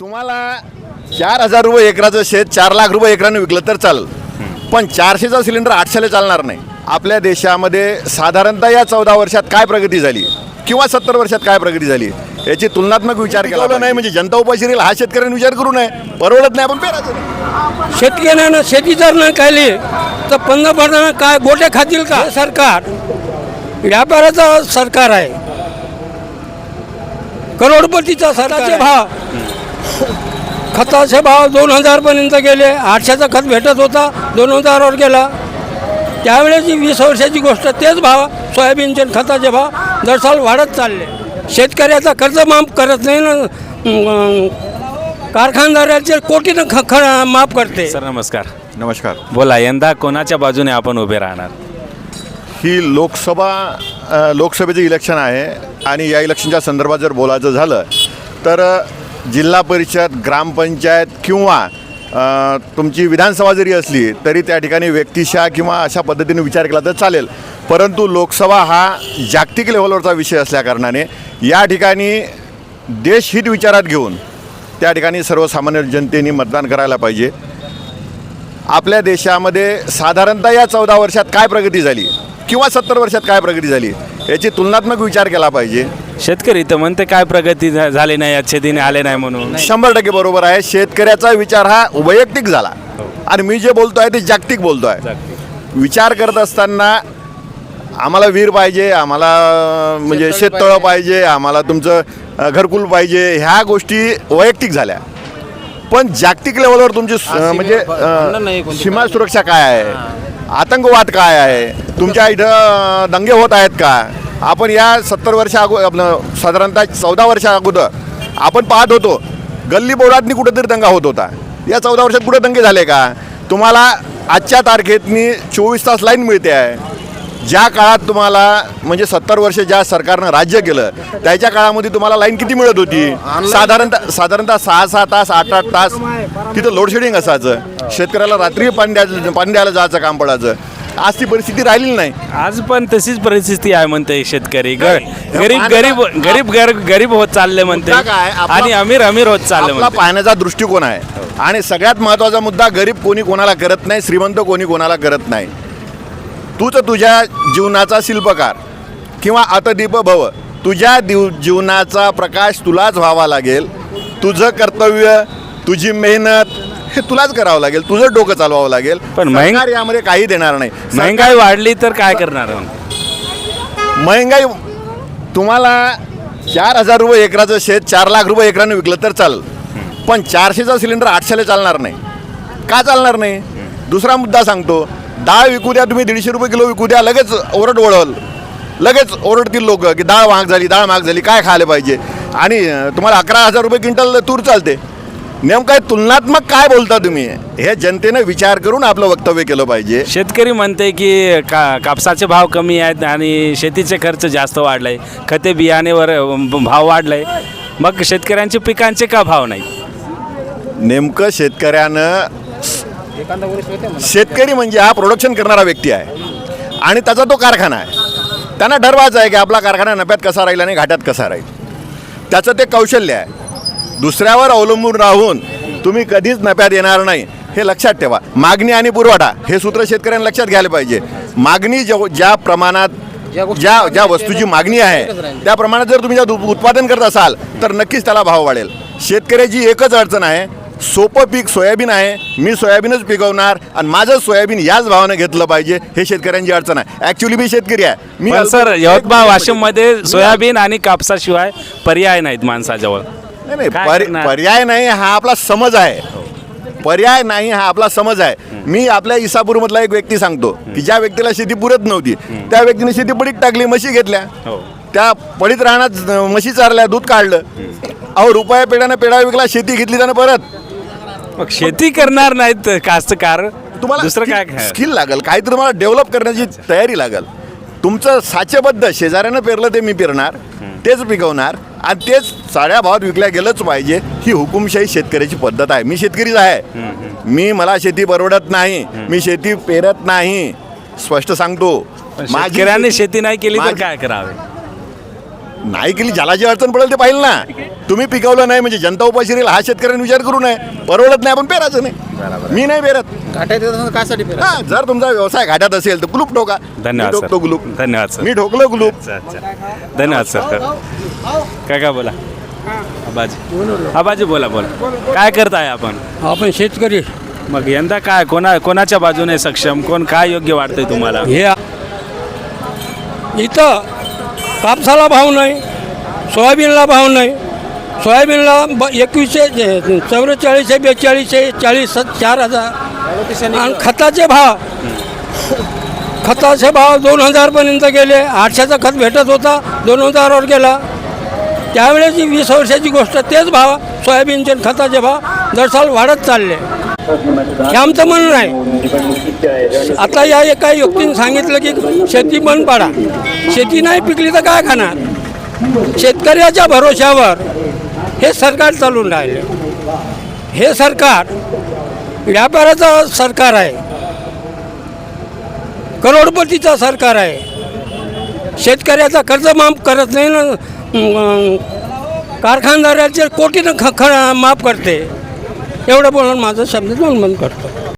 तुम्हाला 4,000 रुपये एकराचं शेत 4 लाख रुपये एकरानं विकलं तर चालेल, पण 400चा सिलेंडर 800ला चालणार नाही. आपल्या देशामध्ये साधारणतः या 14 वर्षात काय प्रगती झाली किंवा 70 वर्षात काय प्रगती झाली याची तुलनात्मक विचार केला नाही. म्हणजे जनता उपाशी राहील हा शेतकऱ्यांनी विचार करू नये. परवडत नाही आपण पेरायचं नाही. शेतकऱ्यांना शेती जर नाही काढली तर पंतप्रधान काय गोटे खातील का? हे सरकार व्यापाराचं सरकार आहे, करोडपतीचा सरकारचे भाव खताचे भाव 2000 पर्यंत गेले. 800चा खत भेटत होता 2000वर गेला. त्यावेळेची 20 वर्षाची गोष्ट. तेच भाव सोयाबीनचे खताचे भाव दरसाल वाढत चालले. शेतकऱ्याचा कर्ज माफ करत नाही ना, कारखानदाराचे कोटीनं माफ करते. सर नमस्कार. नमस्कार. बोला, यंदा कोणाच्या बाजूने आपण उभे राहणार? ही लोकसभेचं इलेक्शन आहे आणि या इलेक्शनच्या संदर्भात जर बोलायचं झालं तर जिल्हा परिषद, ग्रामपंचायत किंवा तुमची विधानसभा जरी असली तरी त्या ठिकाणी व्यक्तिशः किंवा अशा पद्धतीने विचार केला तर चालेल. परंतु लोकसभा हा जागतिक लेवलवरचा विषय असल्याकारणाने या ठिकाणी देशहित विचारात घेऊन त्या ठिकाणी सर्वसामान्य जनतेने मतदान करायला पाहिजे. आपल्या देशामध्ये साधारणतः या 14 वर्षात काय प्रगती झाली किंवा 70 वर्षात काय प्रगती झाली याची तुलनात्मक विचार केला पाहिजे. शेतकरी तर म्हणते काय प्रगती झाली नाही, या शेतीने आले नाही म्हणून. 100% बरोबर आहे. शेतकऱ्याचा विचार हा वैयक्तिक झाला आणि मी जे बोलतोय ते जागतिक बोलतोय. विचार करत असताना आम्हाला विहीर पाहिजे, आम्हाला म्हणजे शेततळं पाहिजे, आम्हाला तुमचं घरकुल पाहिजे, ह्या गोष्टी वैयक्तिक झाल्या. पण जागतिक लेवलवर तुमची म्हणजे सीमा सुरक्षा काय आहे, आतंकवाद काय आहे, तुमच्या इथं दंगे होत आहेत का? आपण या 70 वर्षा आपलं साधारणतः 14 वर्षा अगोदर आपण पाहत होतो गल्ली बोळातनी कुठेतरी दंगा होत होता. या 14 वर्षात कुठे दंगे झाले का? तुम्हाला आजच्या तारखेतनी 24 तास लाईन मिळते आहे. ज्या काळात तुम्हाला म्हणजे 70 वर्ष ज्या सरकारनं राज्य केलं त्याच्या काळामध्ये तुम्हाला लाईन किती मिळत होती? साधारणतः 6-6 तास 8-8 तास तिथं लोडशेडिंग असायचं. शेतकऱ्याला रात्री पाणी द्यायला जायचं काम पडायचं. आज ती परिस्थिती राहिलेली नाही. आज पण तशीच परिस्थिती आहे म्हणते शेतकरी. गरीब होत चालले म्हणते आणि अमीर होत चालले. आपला पाहण्याचा दृष्टिकोन आहे आणि सगळ्यात महत्त्वाचा मुद्दा, गरीब कोणी कोणाला करत नाही, श्रीमंत कोणी कोणाला करत नाही. तूच तुझ्या जीवनाचा शिल्पकार किंवा अतदीप भव. तुझ्या जीवनाचा प्रकाश तुलाच व्हावा लागेल. तुझं कर्तव्य, तुझी मेहनत हे तुलाच करावं लागेल, तुझं डोकं चालवावं लागेल. पण सरकार यामध्ये काही देणार नाही. महंगाई वाढली तर काय करणार? महंगाई तुम्हाला 4,000 रुपये एकराचं शेत 4 लाख रुपये एकरानं विकलं तर चालेल, पण 400चा सिलेंडर 800ला चालणार नाही. का चालणार नाही? दुसरा मुद्दा सांगतो. डाळ विकू द्या तुम्ही, 150 रुपये किलो विकू द्या, लगेच लगेच ओरडतील लोक की डाळ महाग झाली, काय खायला पाहिजे. आणि तुम्हाला 11,000 रुपये क्विंटल तूर चालते. नेमकं तुलनात्मक काय बोलता तुम्ही? हे जनतेनं विचार करून आपलं वक्तव्य केलं पाहिजे. शेतकरी म्हणते की कापसाचे भाव कमी आहेत आणि शेतीचे खर्च जास्त वाढलाय, खते बियाणेवर भाव वाढलाय, मग शेतकऱ्यांचे पिकांचे का भाव नाही? नेमकं शेतकरी म्हणजे हा प्रोडक्शन करणारा व्यक्ती आहे आणि त्याचा तो कारखाना आहे. त्यांना ठरवायचं आहे की आपला कारखाना नफ्यात कसा राहील आणि घाट्यात कसा राहील. त्याचं ते कौशल्य आहे. दुसऱ्यावर अवलंबून राहून तुम्ही कधीच नफ्यात येणार नाही, हे लक्षात ठेवा. मागणी आणि पुरवठा हे सूत्र शेतकऱ्यांना लक्षात घ्यायला पाहिजे. मागणी ज्या प्रमाणात ज्या वस्तूची मागणी आहे त्या प्रमाणात जर तुम्ही उत्पादन करत असाल तर नक्कीच त्याला भाव वाढेल. शेतकऱ्याची एकच अडचण आहे, सोपं पीक सोयाबीन आहे, मी सोयाबीनच पिकवणार आणि माझं सोयाबीन याच भावानं घेतलं पाहिजे, हे शेतकऱ्यांची अडचण आहे. ॲक्च्युली मी शेतकरी आहे. मी सर यवतमाळ वाशिममध्ये सोयाबीन आणि कापसाशिवाय पर्याय नाहीत माणसाजवळ. नाही, पर्याय नाही हा आपला समज आहे. पर्याय नाही हा आपला समज आहे. मी आपल्या इसापूरमधला एक व्यक्ती सांगतो की ज्या व्यक्तीला शेती पुरत नव्हती त्या व्यक्तीने शेती पडीत टाकली, म्हशी घेतल्या, त्या पडीत राहण्यात म्हशी चारल्या, दूध काढलं. अहो रुपया पेढ्यानं पेढा विकला, शेती घेतली त्यानं परत. मग शेती करणार नाहीत कास्तकार, तुम्हाला दुसरं काय स्किल लागेल, काहीतरी तुम्हाला डेव्हलप करण्याची तयारी लागेल. तुमचं साचेबद्ध शेजाऱ्यानं पेरलं ते मी पेरणार, तेच पिकवणार आणि तेच साड्या भावात विकल्या गेलंच पाहिजे, ही हुकुमशाही शेतकऱ्याची पद्धत आहे. मी शेतकरीच आहे. मला शेती परवडत नाही, मी शेती पेरत नाही, स्पष्ट सांगतो. शेतकऱ्यांनी शेती नाही केली तर काय करावे? नाही केली, ज्याला जी अडचण पडेल ते पाहिलं ना. तुम्ही पिकवलं नाही म्हणजे जनता उपाशी राहील हा शेतकऱ्यांनी विचार करू नये. परवडत नाही आपण पेरायचं नाही. मी नाही पेरत. कासाठी हा, जर तुमचा व्यवसाय घाटात असेल तर कुलूप ठोका. धन्यवाद मी ठोकतो सर. कुलूप. धन्यवाद सर. मी ठोकलं कुलूप. अच्छा अच्छा धन्यवाद सर. काय बोला आबाजी बोला काय करताय आपण? आपण शेतकरी मग यंदा काय कोणाच्या बाजूने सक्षम, कोण काय योग्य वाटतंय तुम्हाला? हे इथं कापसाला भाव नाही, सोयाबीनला भाव नाही. सोयाबीनला 2100, 4400, 4200, 40, 4000. आणि खताचे भाव 2000पर्यंत गेले. 800चा खत भेटत होता, 2000वर गेला. त्यावेळेस 20 वर्षाची गोष्ट, तेच भाव सोयाबीनचे खताचे भाव दर साल वाढत चालले. हे आमचं म्हणणं आहे. आता या एका व्यक्तीने सांगितलं की शेती बंद पाडा. शेती नाही पिकली तर काय खाणार? शेतकऱ्याच्या भरोश्यावर हे सरकार चालून राहिले. हे सरकार व्यापाराचं सरकार आहे, करोडपतीचं सरकार आहे. शेतकऱ्याचा कर्ज माफ करत नाही ना, कारखानदाराचे कोटीनं माफ करते. एवढं बोलून माझं शब्द बंद करतो.